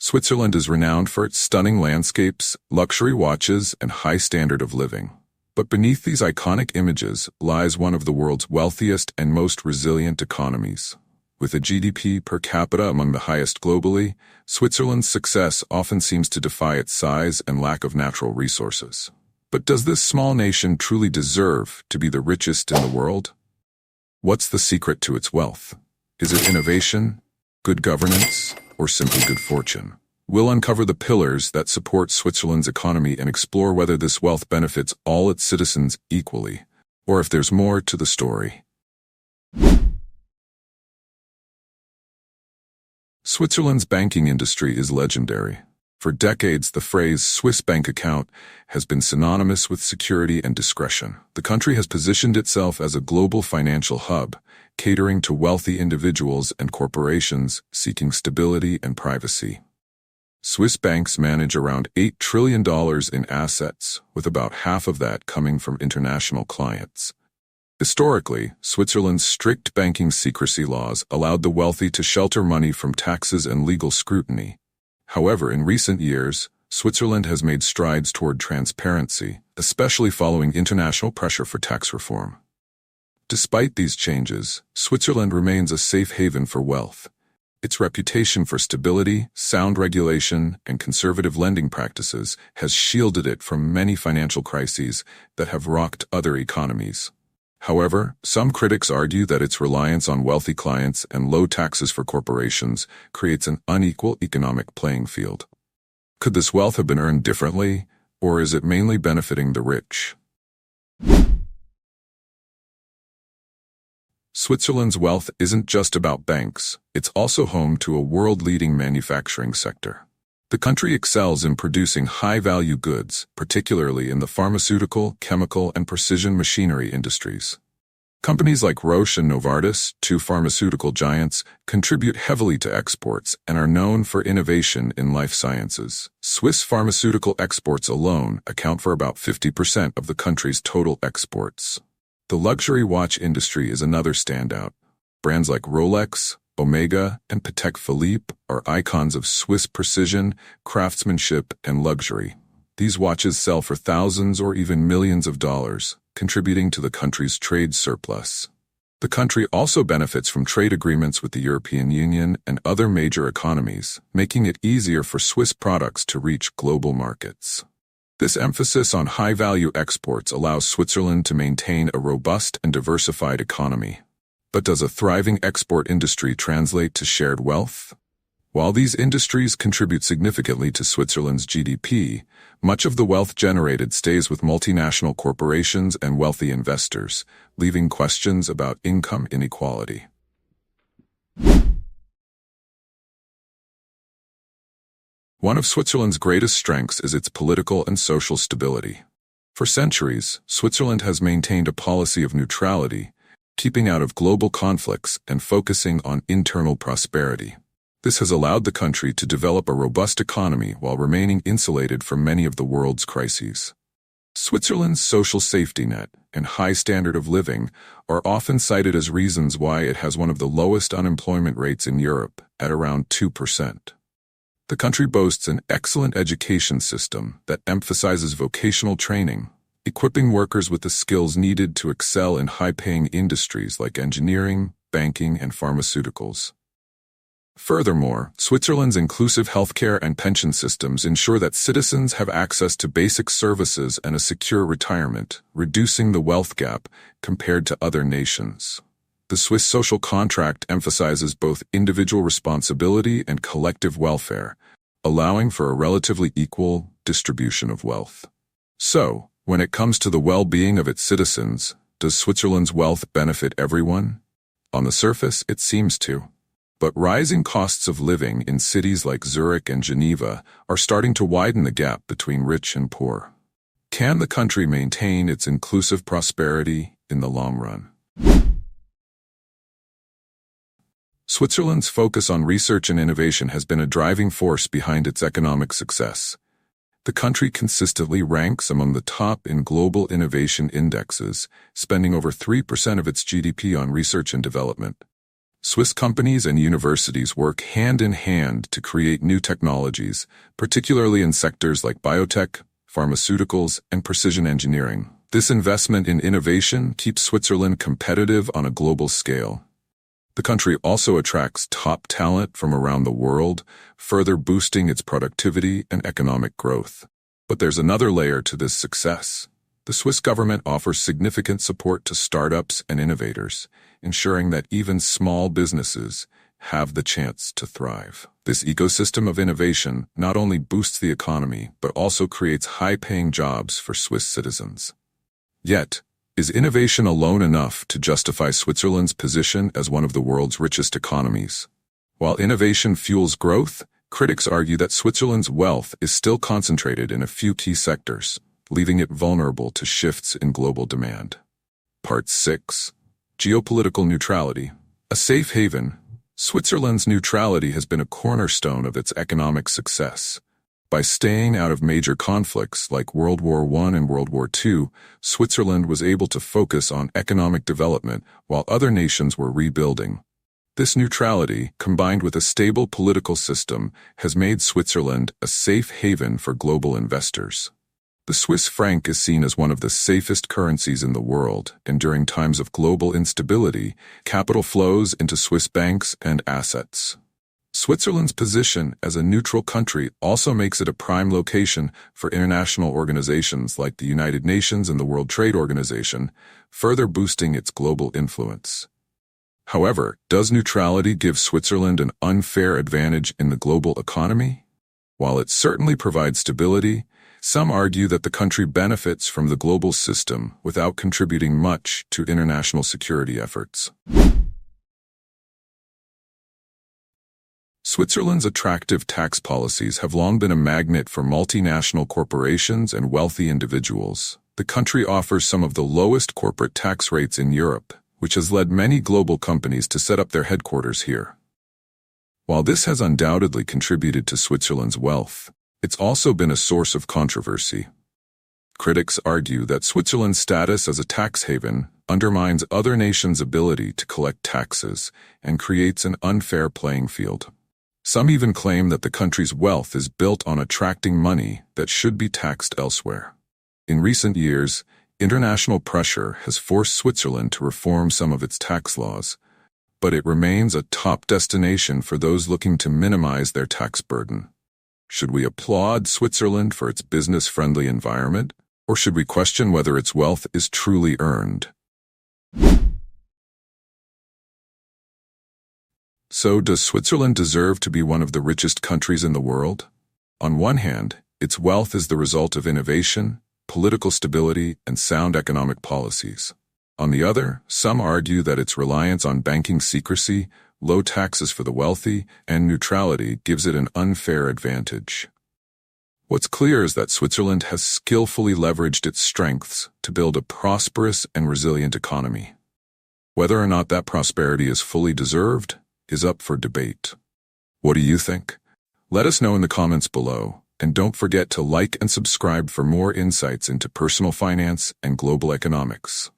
Switzerland is renowned for its stunning landscapes, luxury watches, and high standard of living. But beneath these iconic images lies one of the world's wealthiest and most resilient economies. With a GDP per capita among the highest globally, Switzerland's success often seems to defy its size and lack of natural resources. But does this small nation truly deserve to be the richest in the world? What's the secret to its wealth? Is it innovation, good governance, or simply good fortune? We'll uncover the pillars that support Switzerland's economy and explore whether this wealth benefits all its citizens equally, or if there's more to the story. Switzerland's banking industry is legendary. For decades, the phrase Swiss bank account has been synonymous with security and discretion. The country has positioned itself as a global financial hub, catering to wealthy individuals and corporations seeking stability and privacy. Swiss banks manage around $8 trillion in assets, with about half of that coming from international clients. Historically, Switzerland's strict banking secrecy laws allowed the wealthy to shelter money from taxes and legal scrutiny. However, in recent years, Switzerland has made strides toward transparency, especially following international pressure for tax reform. Despite these changes, Switzerland remains a safe haven for wealth. Its reputation for stability, sound regulation, and conservative lending practices has shielded it from many financial crises that have rocked other economies. However, some critics argue that its reliance on wealthy clients and low taxes for corporations creates an unequal economic playing field. Could this wealth have been earned differently, or is it mainly benefiting the rich? Switzerland's wealth isn't just about banks, it's also home to a world-leading manufacturing sector. The country excels in producing high-value goods, particularly in the pharmaceutical, chemical, and precision machinery industries. Companies like Roche and Novartis, two pharmaceutical giants, contribute heavily to exports and are known for innovation in life sciences. Swiss pharmaceutical exports alone account for about 50% of the country's total exports. The luxury watch industry is another standout. Brands like Rolex, Omega, and Patek Philippe are icons of Swiss precision, craftsmanship, and luxury. These watches sell for thousands or even millions of dollars, contributing to the country's trade surplus. The country also benefits from trade agreements with the European Union and other major economies, making it easier for Swiss products to reach global markets. This emphasis on high-value exports allows Switzerland to maintain a robust and diversified economy. But does a thriving export industry translate to shared wealth? While these industries contribute significantly to Switzerland's GDP, much of the wealth generated stays with multinational corporations and wealthy investors, leaving questions about income inequality. One of Switzerland's greatest strengths is its political and social stability. For centuries, Switzerland has maintained a policy of neutrality, keeping out of global conflicts and focusing on internal prosperity. This has allowed the country to develop a robust economy while remaining insulated from many of the world's crises. Switzerland's social safety net and high standard of living are often cited as reasons why it has one of the lowest unemployment rates in Europe, at around 2%. The country boasts an excellent education system that emphasizes vocational training, equipping workers with the skills needed to excel in high-paying industries like engineering, banking, and pharmaceuticals. Furthermore, Switzerland's inclusive healthcare and pension systems ensure that citizens have access to basic services and a secure retirement, reducing the wealth gap compared to other nations. The Swiss social contract emphasizes both individual responsibility and collective welfare, allowing for a relatively equal distribution of wealth. So, when it comes to the well-being of its citizens, does Switzerland's wealth benefit everyone? On the surface, it seems to. But rising costs of living in cities like Zurich and Geneva are starting to widen the gap between rich and poor. Can the country maintain its inclusive prosperity in the long run? Switzerland's focus on research and innovation has been a driving force behind its economic success. The country consistently ranks among the top in global innovation indexes, spending over 3% of its GDP on research and development. Swiss companies and universities work hand in hand to create new technologies, particularly in sectors like biotech, pharmaceuticals, and precision engineering. This investment in innovation keeps Switzerland competitive on a global scale. The country also attracts top talent from around the world, further boosting its productivity and economic growth. But there's another layer to this success. The Swiss government offers significant support to startups and innovators, ensuring that even small businesses have the chance to thrive. This ecosystem of innovation not only boosts the economy, but also creates high-paying jobs for Swiss citizens. Yet, is innovation alone enough to justify Switzerland's position as one of the world's richest economies? While innovation fuels growth, critics argue that Switzerland's wealth is still concentrated in a few key sectors, leaving it vulnerable to shifts in global demand. Part 6. Geopolitical neutrality. A safe haven, Switzerland's neutrality has been a cornerstone of its economic success. By staying out of major conflicts like World War I and World War II, Switzerland was able to focus on economic development while other nations were rebuilding. This neutrality, combined with a stable political system, has made Switzerland a safe haven for global investors. The Swiss franc is seen as one of the safest currencies in the world, and during times of global instability, capital flows into Swiss banks and assets. Switzerland's position as a neutral country also makes it a prime location for international organizations like the United Nations and the World Trade Organization, further boosting its global influence. However, does neutrality give Switzerland an unfair advantage in the global economy? While it certainly provides stability, some argue that the country benefits from the global system without contributing much to international security efforts. Switzerland's attractive tax policies have long been a magnet for multinational corporations and wealthy individuals. The country offers some of the lowest corporate tax rates in Europe, which has led many global companies to set up their headquarters here. While this has undoubtedly contributed to Switzerland's wealth, it's also been a source of controversy. Critics argue that Switzerland's status as a tax haven undermines other nations' ability to collect taxes and creates an unfair playing field. Some even claim that the country's wealth is built on attracting money that should be taxed elsewhere. In recent years, international pressure has forced Switzerland to reform some of its tax laws, but it remains a top destination for those looking to minimize their tax burden. Should we applaud Switzerland for its business-friendly environment, or should we question whether its wealth is truly earned? So, does Switzerland deserve to be one of the richest countries in the world? On one hand, its wealth is the result of innovation, political stability, and sound economic policies. On the other, some argue that its reliance on banking secrecy, low taxes for the wealthy, and neutrality gives it an unfair advantage. What's clear is that Switzerland has skillfully leveraged its strengths to build a prosperous and resilient economy. Whether or not that prosperity is fully deserved is up for debate. What do you think? Let us know in the comments below, and don't forget to like and subscribe for more insights into personal finance and global economics.